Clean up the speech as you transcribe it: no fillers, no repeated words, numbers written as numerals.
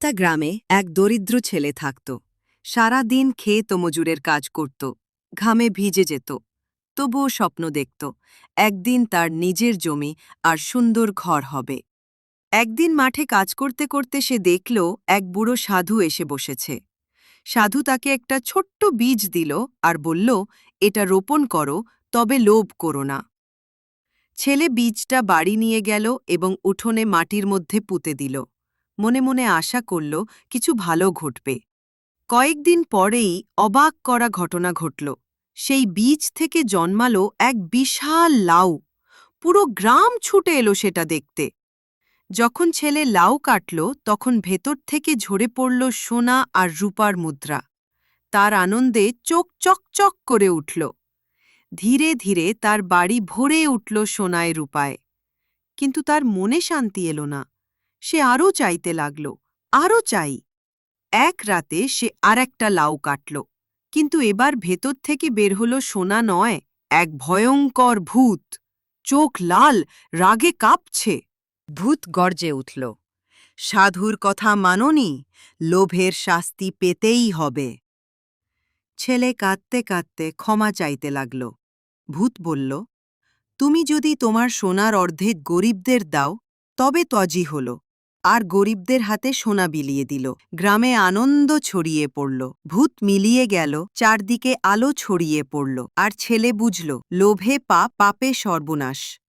একটা গ্রামে এক দরিদ্র ছেলে থাকত। সারা দিন ক্ষেত ও মজুরের কাজ করত, ঘামে ভিজে যেত। তবুও স্বপ্ন দেখত একদিন তার নিজের জমি আর সুন্দর ঘর হবে। একদিন মাঠে কাজ করতে করতে সে দেখল এক বুড়ো সাধু এসে বসেছে। সাধু তাকে একটা ছোট্ট বীজ দিল আর বলল, এটা রোপণ করো, তবে লোভ করো না। ছেলে বীজটা বাড়ি নিয়ে গেল এবং উঠোনে মাটির মধ্যে পুঁতে দিল। মনে মনে আশা করল কিছু ভালো ঘটবে। কয়েকদিন পরেই অবাক করা ঘটনা ঘটল। সেই বীজ থেকে জন্মালো এক বিশাল লাউ। পুরো গ্রাম ছুটে এলো সেটা দেখতে। যখন ছেলে লাউ কাটল, তখন ভেতর থেকে ঝরে পড়ল সোনা আর রূপার মুদ্রা। তার আনন্দে চোখ চকচক করে উঠল। ধীরে ধীরে তার বাড়ি ভরে উঠল সোনায় রূপায়। কিন্তু তার মনে শান্তি এলো না। সে আরও চাইতে লাগল, আরও চাই। এক রাতে সে আরেকটা লাউ কাটল, কিন্তু এবার ভেতর থেকে বের হলো সোনা নয়, এক ভয়ঙ্কর ভূত। চোখ লাল, রাগে কাঁপছে। ভূত গর্জে উঠল, সাধুর কথা মানোনি, লোভের শাস্তি পেতেই হবে। ছেলে কাঁদতে কাঁদতে ক্ষমা চাইতে লাগল। ভূত বলল, তুমি যদি তোমার সোনার অর্ধেক গরিবদের দাও, তবে তজি হল। আর গরিবদের হাতে সোনা বিলিয়ে দিল। গ্রামে আনন্দ ছড়িয়ে পড়ল। ভূত মিলিয়ে গেল, চারদিকে আলো ছড়িয়ে পড়ল। আর ছেলে বুঝল, লোভে পাপ, পাপে সর্বনাশ।